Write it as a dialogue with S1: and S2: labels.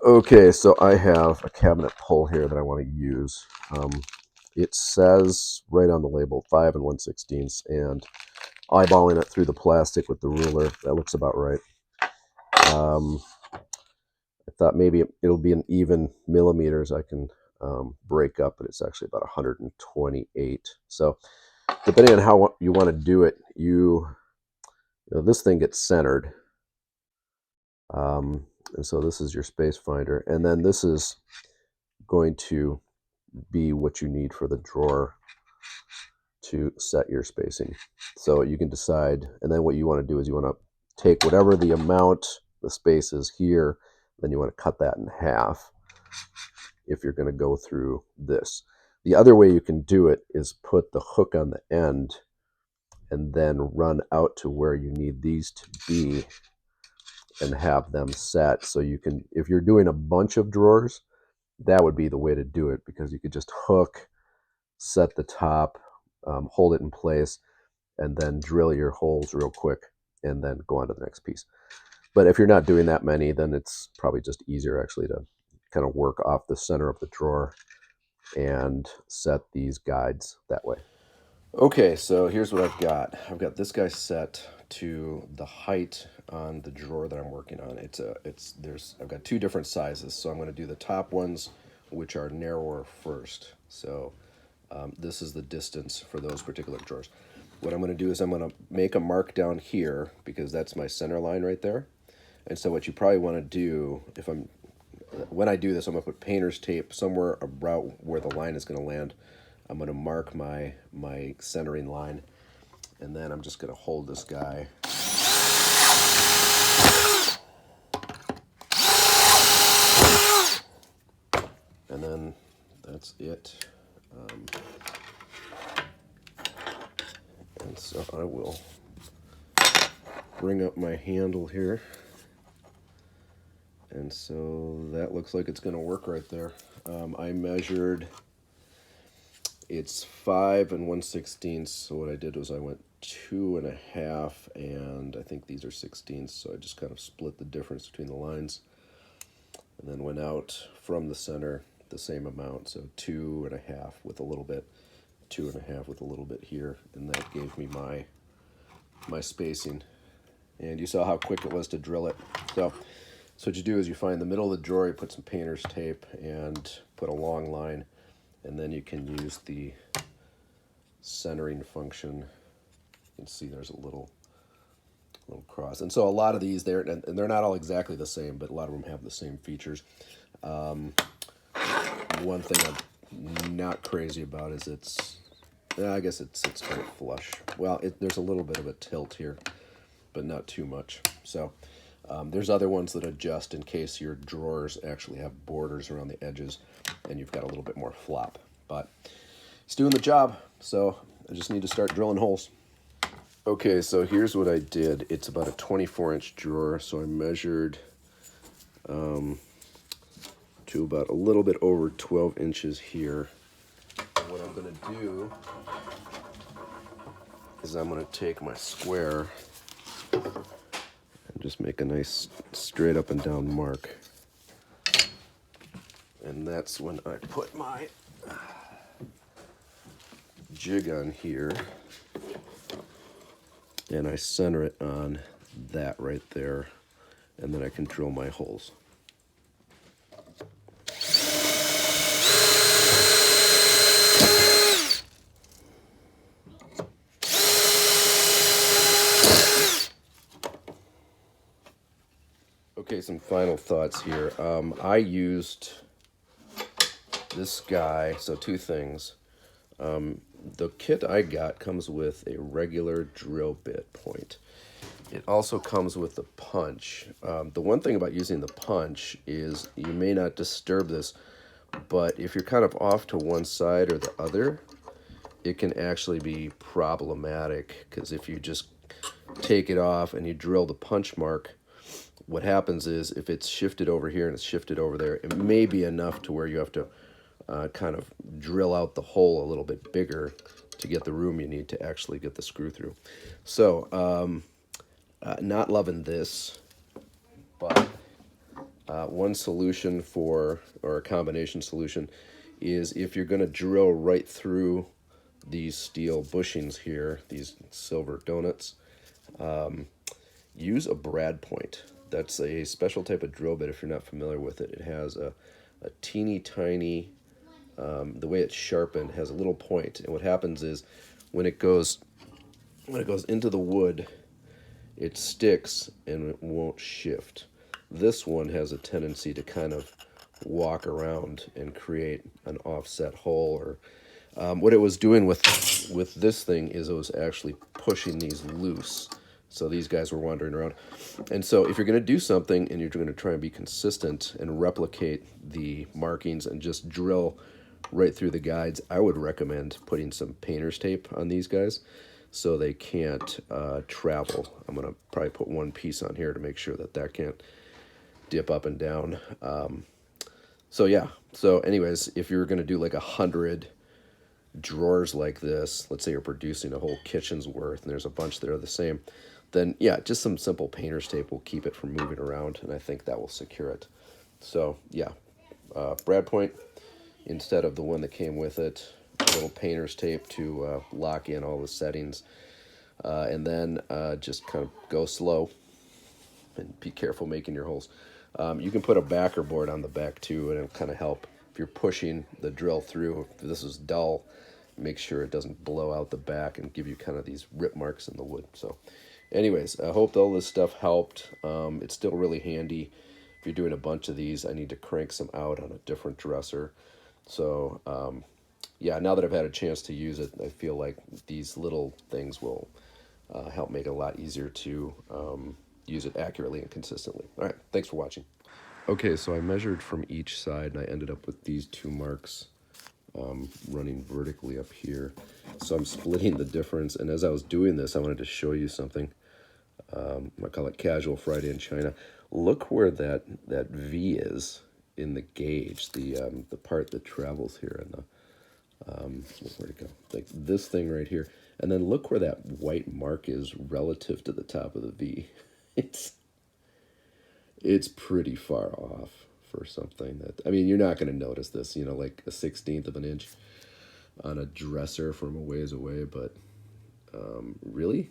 S1: Okay, so I have a cabinet pull here that I want to use. It says right on the label 5 and 1/16, and eyeballing it through the plastic with the ruler, that looks about right. I thought maybe it'll be an even millimeters I can break up, but it's actually about 128. So depending on how you want to do it, this thing gets centered. And so this is your space finder. And then this is going to be what you need for the drawer to set your spacing. So you can decide, and then what you want to do is you want to take whatever the amount the space is here, then you want to cut that in half if you're going to go through this. The other way you can do it is put the hook on the end and then run out to where you need these to be and have them set. So you can, if you're doing a bunch of drawers, that would be the way to do it, because you could just hook, set the top, hold it in place, and then drill your holes real quick and then go on to the next piece. But if you're not doing that many, then it's probably just easier actually to kind of work off the center of the drawer and set these guides that way. Okay, so here's what I've got. I've got this guy set to the height on the drawer that I'm working on. I've got two different sizes, so I'm going to do the top ones, which are narrower first. So this is the distance for those particular drawers. What I'm going to do is I'm going to make a mark down here because that's my center line right there. And so what you probably want to do, when I do this, I'm going to put painter's tape somewhere about where the line is going to land. I'm going to mark my centering line, and then I'm just going to hold this guy. And then that's it. And so I will bring up my handle here. And so that looks like it's going to work right there. I measured, it's 5 and 1/16. So what I did was I went 2.5, and I think these are 16ths. So I just kind of split the difference between the lines, and then went out from the center the same amount. So 2.5 with a little bit, 2.5 with a little bit here, and that gave me my spacing. And you saw how quick it was to drill it. So what you do is you find the middle of the drawer, you put some painter's tape and put a long line, and then you can use the centering function. You can see there's a little cross. And so a lot of these, they're not all exactly the same, but a lot of them have the same features. One thing I'm not crazy about is I guess it's kind of flush. Well, there's a little bit of a tilt here, but not too much. So there's other ones that adjust in case your drawers actually have borders around the edges and you've got a little bit more flop. But it's doing the job, so I just need to start drilling holes. Okay, so here's what I did. It's about a 24-inch drawer, so I measured to about a little bit over 12 inches here. And what I'm going to do is I'm going to take my square and just make a nice straight up and down mark. And that's when I put my jig on here and I center it on that right there, and then I can drill my holes. Okay, some final thoughts here. I used this guy, so two things. The kit I got comes with a regular drill bit point. It also comes with a punch. The one thing about using the punch is you may not disturb this, but if you're kind of off to one side or the other, it can actually be problematic, because if you just take it off and you drill the punch mark, what happens is if it's shifted over here and it's shifted over there, it may be enough to where you have to kind of drill out the hole a little bit bigger to get the room you need to actually get the screw through. So not loving this, but One solution or a combination solution, is if you're going to drill right through these steel bushings here, these silver donuts, use a brad point. That's a special type of drill bit if you're not familiar with it. It has a teeny tiny, the way it's sharpened has a little point, and what happens is when it goes into the wood, it sticks and it won't shift. This one has a tendency to kind of walk around and create an offset hole. Or what it was doing with this thing is it was actually pushing these loose. So these guys were wandering around. And so if you're going to do something and you're going to try and be consistent and replicate the markings and just drill right through the guides, I would recommend putting some painter's tape on these guys so they can't travel. I'm going to probably put one piece on here to make sure that that can't dip up and down. So yeah, so anyways, if you're going to do like 100 drawers like this, let's say you're producing a whole kitchen's worth and there's a bunch that are the same, then yeah, just some simple painter's tape will keep it from moving around, and I think that will secure it. So yeah, brad point instead of the one that came with it, a little painter's tape to lock in all the settings, and then just kind of go slow and be careful making your holes. You can put a backer board on the back too, and it'll kind of help if you're pushing the drill through. If this is dull, make sure it doesn't blow out the back and give you kind of these rip marks in the wood. So anyways, I hope all this stuff helped. It's still really handy. If you're doing a bunch of these, I need to crank some out on a different dresser. So yeah, now that I've had a chance to use it, I feel like these little things will help make it a lot easier to use it accurately and consistently. All right, thanks for watching. Okay, so I measured from each side, and I ended up with these 2 marks running vertically up here. So I'm splitting the difference, and as I was doing this, I wanted to show you something. I call it Casual Friday in China. Look where that V is in the gauge, the part that travels here, and where'd it go? Like this thing right here, and then look where that white mark is relative to the top of the V. It's pretty far off for something that, I mean, you're not going to notice this, you know, like a 1/16 of an inch on a dresser from a ways away, but really,